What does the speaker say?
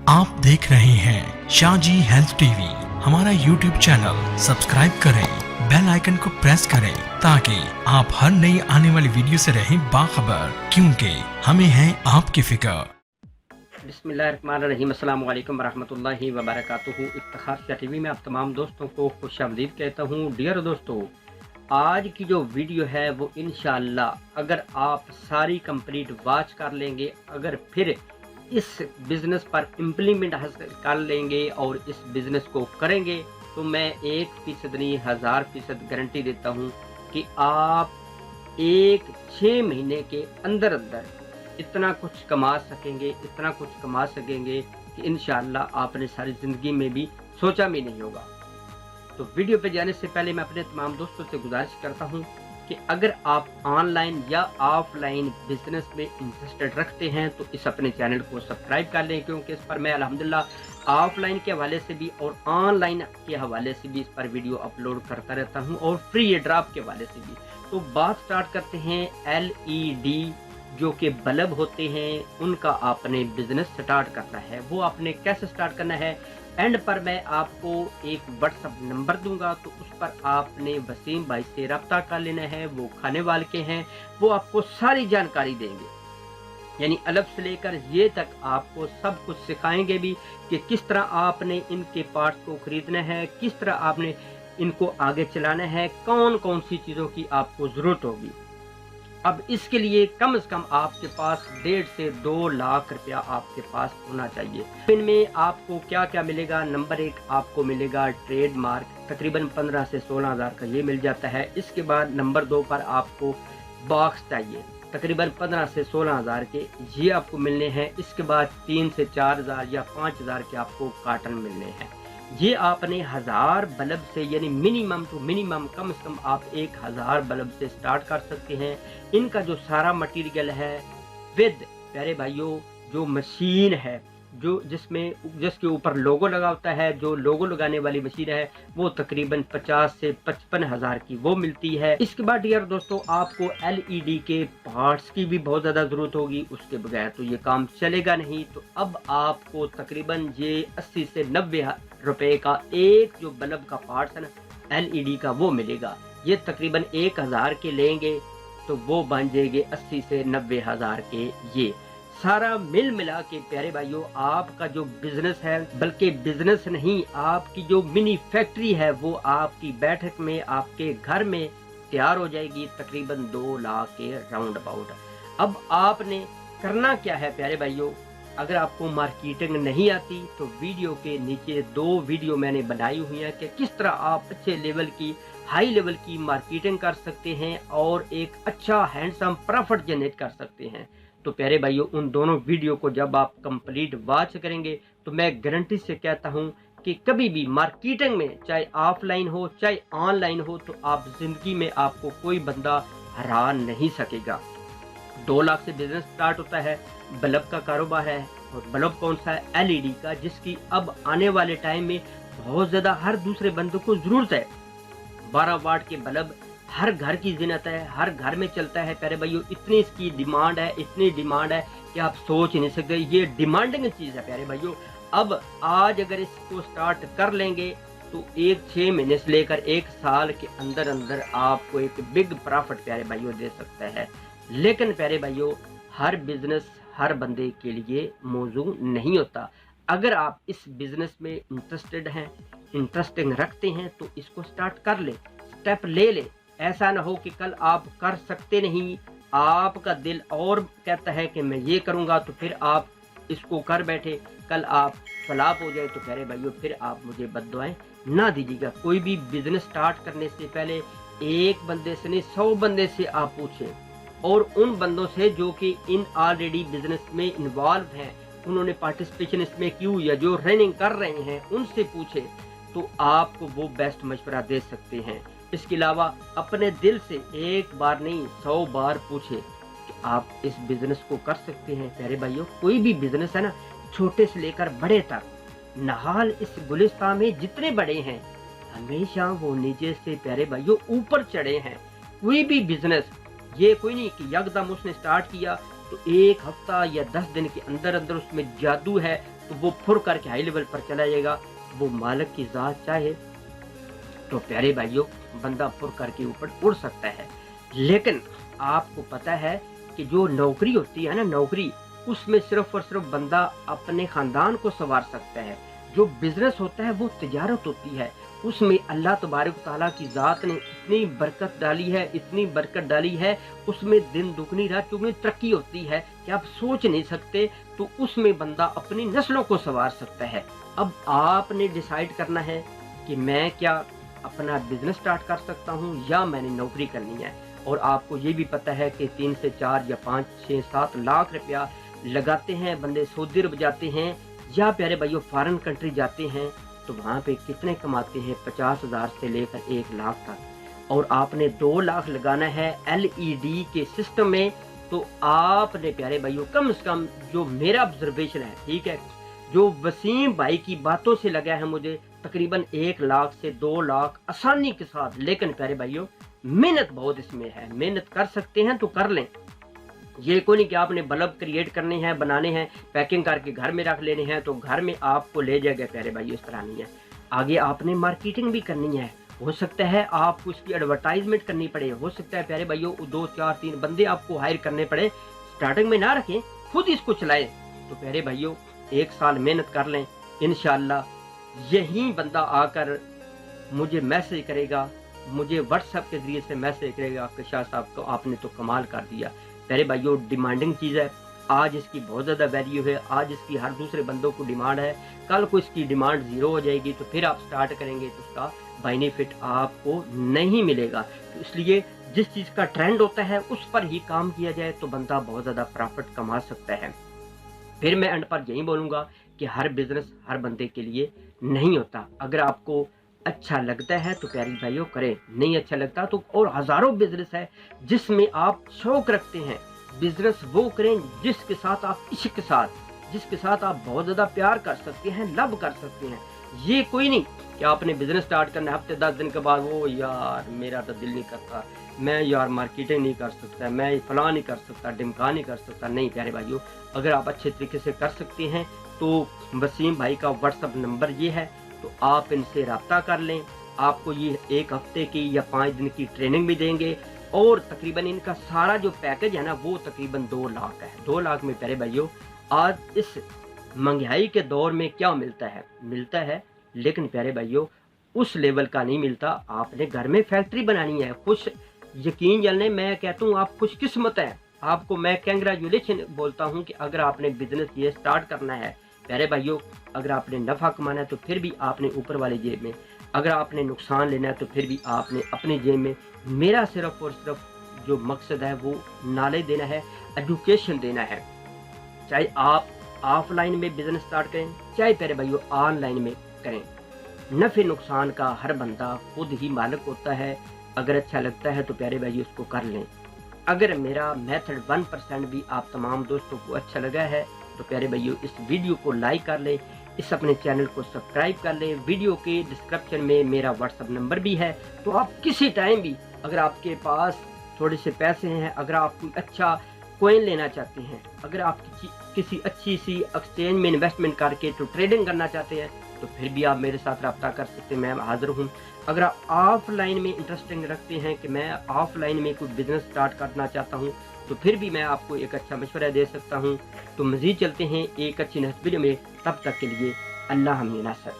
आप देख रहे हैं शाहजी हेल्थ टीवी। हमारा यूट्यूब चैनल सब्सक्राइब करें, बेल आइकन को प्रेस करें ताकि आप हर नई आने वाली वीडियो से रहें बाखबर, क्योंकि हमें है आपकी फिक्र। बिस्मिल्लाहिर्रहमानिर्रहीम, अस्सलाम वालेकुम रहमतुल्लाहि व बरकातुहू। इफ्तिखार शाह टीवी में आप तमाम दोस्तों को खुशामदीद कहता हूँ। डियर दोस्तों, आज की जो वीडियो है वो इंशाअल्लाह अगर आप सारी कंप्लीट वॉच कर लेंगे, अगर फिर इस बिज़नेस पर इम्प्लीमेंट कर लेंगे और इस बिज़नेस को करेंगे, तो मैं 1% नहीं 1000% गारंटी देता हूँ कि आप 6 महीने के अंदर अंदर इतना कुछ कमा सकेंगे कि इंशाअल्लाह आपने सारी ज़िंदगी में भी सोचा भी नहीं होगा। तो वीडियो पे जाने से पहले मैं अपने तमाम दोस्तों से गुजारिश करता हूं कि अगर आप ऑनलाइन या ऑफलाइन बिजनेस में इंटरेस्टेड रखते हैं तो इस अपने चैनल को सब्सक्राइब कर लें, क्योंकि इस पर मैं अल्हम्दुलिल्लाह ऑफलाइन के हवाले से भी और ऑनलाइन के हवाले से भी इस पर वीडियो अपलोड करता रहता हूं, और फ्री ड्रॉप के हवाले से भी। तो बात स्टार्ट करते हैं। LED जो कि बल्ब होते हैं, उनका आपने बिजनेस स्टार्ट करना है। वो आपने कैसे स्टार्ट करना है, एंड पर मैं आपको एक व्हाट्सअप नंबर दूंगा, तो उस पर आपने वसीम भाई से रब्ता कर लेना है। वो खाने वाले के हैं, वो आपको सारी जानकारी देंगे, यानी अलग से लेकर ये तक आपको सब कुछ सिखाएंगे भी कि किस तरह आपने इनके पार्ट्स को खरीदना है, किस तरह आपने इनको आगे चलाना है, कौन कौन सी चीज़ों की आपको ज़रूरत होगी। अब इसके लिए कम से कम आपके पास 1.5 से 2 लाख रुपया आपके पास होना चाहिए। इनमें आपको क्या क्या मिलेगा? नंबर 1 आपको मिलेगा ट्रेडमार्क, तकरीबन 15 से 16 हज़ार का ये मिल जाता है। इसके बाद नंबर 2 पर आपको बॉक्स चाहिए, तकरीबन 15 से 16 हज़ार के ये आपको मिलने हैं। इसके बाद 3 से 4 हज़ार या 5 हज़ार के आपको कार्टन मिलने हैं। ये आपने 1000 बल्ब से, यानी मिनिमम टू मिनिमम कम से कम आप 1000 बल्ब से स्टार्ट कर सकते हैं। इनका जो सारा मटेरियल है विद प्यारे भाइयों, जो मशीन है जिसके ऊपर लोगो लगा होता है, जो लोगो लगाने वाली मशीन है, वो तकरीबन 50 से 55 हज़ार की वो मिलती है। इसके बाद यार दोस्तों, आपको LED के पार्ट्स की भी बहुत ज़्यादा ज़रूरत होगी, उसके बगैर तो ये काम चलेगा नहीं। तो अब आपको तकरीबन ये 80 से 90 रुपए का एक जो बल्ब का पार्ट्स है ना LED का, वो मिलेगा। ये तकरीबन 1000 के लेंगे तो वो बन जाएंगे 80 से 90 हज़ार के। ये सारा मिल मिला के प्यारे भाइयों, आपका जो बिजनेस है, बल्कि बिजनेस नहीं, आपकी जो मिनी फैक्ट्री है, वो आपकी बैठक में आपके घर में तैयार हो जाएगी, तकरीबन 2 लाख के राउंड अबाउट। अब आपने करना क्या है प्यारे भाइयों? अगर आपको मार्केटिंग नहीं आती तो वीडियो के नीचे 2 वीडियो मैंने बनाई हुई है कि किस तरह आप अच्छे लेवल की, हाई लेवल की मार्केटिंग कर सकते हैं और एक अच्छा हैंडसम प्रॉफिट जनरेट कर सकते हैं। तो प्यारे भाइयों, उन दोनों वीडियो को जब आप कंप्लीट वॉच करेंगे तो मैं गारंटी से कहता हूं कि कभी भी मार्केटिंग में, चाहे ऑफलाइन हो चाहे ऑनलाइन हो, तो आप जिंदगी में आपको कोई बंदा हरा नहीं सकेगा। 2 लाख से बिजनेस स्टार्ट होता है, बल्ब का कारोबार है। और बल्ब कौन सा है? LED का, जिसकी अब आने वाले टाइम में बहुत ज़्यादा हर दूसरे बंदे को ज़रूरत है। 12 वाट के बल्ब हर घर की ज़ीनत है, हर घर में चलता है प्यारे भाइयों। इतनी इसकी डिमांड है, इतनी डिमांड है कि आप सोच नहीं सकते। ये डिमांडिंग चीज़ है प्यारे भाइयों। अब आज अगर इसको स्टार्ट कर लेंगे तो 6 महीने से लेकर 1 साल के अंदर अंदर आपको एक बिग प्रॉफिट प्यारे भाइयों दे सकता है। लेकिन प्यारे भाइयों, हर बिजनेस हर बंदे के लिए मौजू नहीं होता। अगर आप इस बिजनेस में इंटरेस्टेड हैं, इंटरेस्टिंग रखते हैं, तो इसको स्टार्ट कर ले, स्टेप ले ले। ऐसा ना हो कि कल आप कर सकते नहीं, आपका दिल और कहता है कि मैं ये करूँगा, तो फिर आप इसको कर बैठे, कल आप फ्लॉप हो जाए तो प्यारे भाइयों फिर आप मुझे बद्दुआएं ना दीजिएगा। कोई भी बिजनेस स्टार्ट करने से पहले एक बंदे से नहीं 100 बंदे से आप पूछें, और उन बंदों से जो कि इन ऑलरेडी बिजनेस में इन्वॉल्व हैं, उन्होंने पार्टिसिपेशन इसमें की हुई है, जो रनिंग कर रहे हैं, उनसे पूछे तो आपको वो बेस्ट मशवरा दे सकते हैं। इसके अलावा अपने दिल से एक बार नहीं 100 बार पूछे कि आप इस बिजनेस को कर सकते हैं। प्यारे भाइयों, कोई भी बिजनेस है ना, छोटे से लेकर बड़े तक, नहाल इस गुलिस्तान में जितने बड़े हैं, हमेशा वो नीचे से प्यारे भाइयों ऊपर चढ़े हैं। कोई भी बिजनेस ये कोई नहीं कि यकदम उसने स्टार्ट किया तो 1 हफ्ता या 10 दिन के अंदर अंदर उसमें जादू है, तो वो फुर करके हाई लेवल पर चला जाएगा। वो मालिक की ज़ात चाहे तो प्यारे भाइयों बंदा फुर करके ऊपर उड़ सकता है। लेकिन आपको पता है कि जो नौकरी होती है ना, नौकरी, उसमें सिर्फ और सिर्फ बंदा अपने ख़ानदान को संवार सकता है। जो बिज़नेस होता है वो तिजारत होती है, उसमें अल्लाह तबारक तआला की ज़ात ने इतनी बरकत डाली है, इतनी बरकत डाली है, उसमें दिन दुगनी रात चौगुनी तरक्की होती है कि आप सोच नहीं सकते। तो उसमें बंदा अपनी नस्लों को संवार सकता है। अब आपने डिसाइड करना है कि मैं क्या अपना बिजनेस स्टार्ट कर सकता हूँ या मैंने नौकरी करनी है। और आपको ये भी पता है कि 3 से 4 या 5, 6, 7 लाख रुपया लगाते हैं बंदे, सऊदी अरब जाते हैं या प्यारे भाइयों फॉरेन कंट्री जाते हैं, तो वहाँ पे कितने कमाते हैं, 50,000 से लेकर 1 लाख तक। और आपने 2 लाख लगाना है LED के सिस्टम में, तो आपने प्यारे भाइयों कम से कम, जो मेरा ऑब्जर्वेशन है, ठीक है, जो वसीम भाई की बातों से लगा है मुझे, तकरीबन 1 लाख से 2 लाख आसानी के साथ। लेकिन प्यारे भाइयों मेहनत बहुत इसमें है, मेहनत कर सकते हैं तो कर लें। ये कोई नहीं कि आपने बल्ब क्रिएट करने हैं, बनाने हैं, पैकिंग करके घर में रख लेने हैं तो घर में आपको ले जाएगा। प्यारे भाइयों इस तरह नहीं है। आगे आपने मार्केटिंग भी करनी है, हो सकता है आपको उसकी एडवर्टाइजमेंट करनी पड़े, हो सकता है प्यारे भाइयों 2, 4, 3 बंदे आपको हायर करने पड़े। स्टार्टिंग में ना रखें, खुद इसको चलाएं। तो प्यारे भाइयों 1 साल मेहनत कर लें, इंशाल्लाह यही बंदा आकर मुझे मैसेज करेगा, मुझे व्हाट्सएप के जरिए से मैसेज करेगा कि शाह साहब को आपने तो कमाल कर दिया। प्यारे भाइयों डिमांडिंग चीज़ है, आज इसकी बहुत ज़्यादा वैल्यू है, आज इसकी हर दूसरे बंदों को डिमांड है, कल को इसकी डिमांड 0 हो जाएगी तो फिर आप स्टार्ट करेंगे तो उसका बेनिफिट आपको नहीं मिलेगा। तो इसलिए जिस चीज़ का ट्रेंड होता है उस पर ही काम किया जाए तो बंदा बहुत ज़्यादा प्रॉफिट कमा सकता है। फिर मैं एंड पर यही बोलूँगा कि हर बिजनेस हर बंदे के लिए नहीं होता। अगर आपको अच्छा लगता है तो प्यारी भाइयों करें, नहीं अच्छा लगता तो और हज़ारों बिजनेस है जिसमें आप शौक रखते हैं। बिजनेस वो करें जिसके साथ आप इश्क के साथ, जिसके साथ आप बहुत ज़्यादा प्यार कर सकते हैं, लव कर सकते हैं। ये कोई नहीं कि आपने बिजनेस स्टार्ट करना है, हफ्ते 10 दिन के बाद वो यार मेरा तो दिल नहीं करता, मैं यार मार्केटिंग नहीं कर सकता, मैं फलां नहीं कर सकता, ढिमका नहीं कर सकता। नहीं प्यारे भाइयों, अगर आप अच्छे तरीके से कर सकते हैं तो वसीम भाई का व्हाट्सअप नंबर ये है, तो आप इनसे रब्ता कर लें। आपको ये 1 हफ्ते की या 5 दिन की ट्रेनिंग भी देंगे और तकरीबन इनका सारा जो पैकेज है ना वो तकरीबन 2 लाख है। 2 लाख में प्यारे भाइयों आज इस महंगाई के दौर में क्या मिलता है, लेकिन प्यारे भाइयों उस लेवल का नहीं मिलता। आपने घर में फैक्ट्री बनानी है, खुश यकीन जाने मैं कहता हूँ आप खुशकिस्मत हैं। आपको मैं कंग्रेचुलेशन बोलता हूँ कि अगर आपने बिजनेस ये स्टार्ट करना है प्यारे भाइयों, अगर आपने नफ़ा कमाना है तो फिर भी आपने ऊपर वाली जेब में, अगर आपने नुकसान लेना है तो फिर भी आपने अपनी जेब में। मेरा सिर्फ और सिर्फ जो मकसद है वो नॉलेज देना है, एजुकेशन देना है। चाहे आप ऑफलाइन में बिजनेस स्टार्ट करें, चाहे प्यारे भाइयों ऑनलाइन में करें, नफ़े नुकसान का हर बंदा खुद ही मालिक होता है। अगर अच्छा लगता है तो प्यारे भाइयों उसको कर लें। अगर मेरा मेथड 1% भी आप तमाम दोस्तों को अच्छा लगा है तो प्यारे भाइयों इस वीडियो को लाइक कर लें, इस अपने चैनल को सब्सक्राइब कर लें। वीडियो के डिस्क्रिप्शन में मेरा व्हाट्सअप नंबर भी है, तो आप किसी टाइम भी अगर आपके पास थोड़े से पैसे हैं, अगर आप कोई अच्छा कॉइन लेना चाहते हैं, अगर आप किसी अच्छी सी एक्सचेंज में इन्वेस्टमेंट करके तो ट्रेडिंग करना चाहते हैं तो फिर भी आप मेरे साथ रब्ता कर सकते हैं, मैं हाज़िर हूँ। अगर आप ऑफलाइन में इंटरेस्टिंग रखते हैं कि मैं ऑफलाइन में कोई बिज़नेस स्टार्ट करना चाहता हूँ तो फिर भी मैं आपको एक अच्छा मशवरा दे सकता हूँ। तो मज़ीद चलते हैं एक अच्छी नस्बिल में, तब तक के लिए अल्लाह हमें नासर।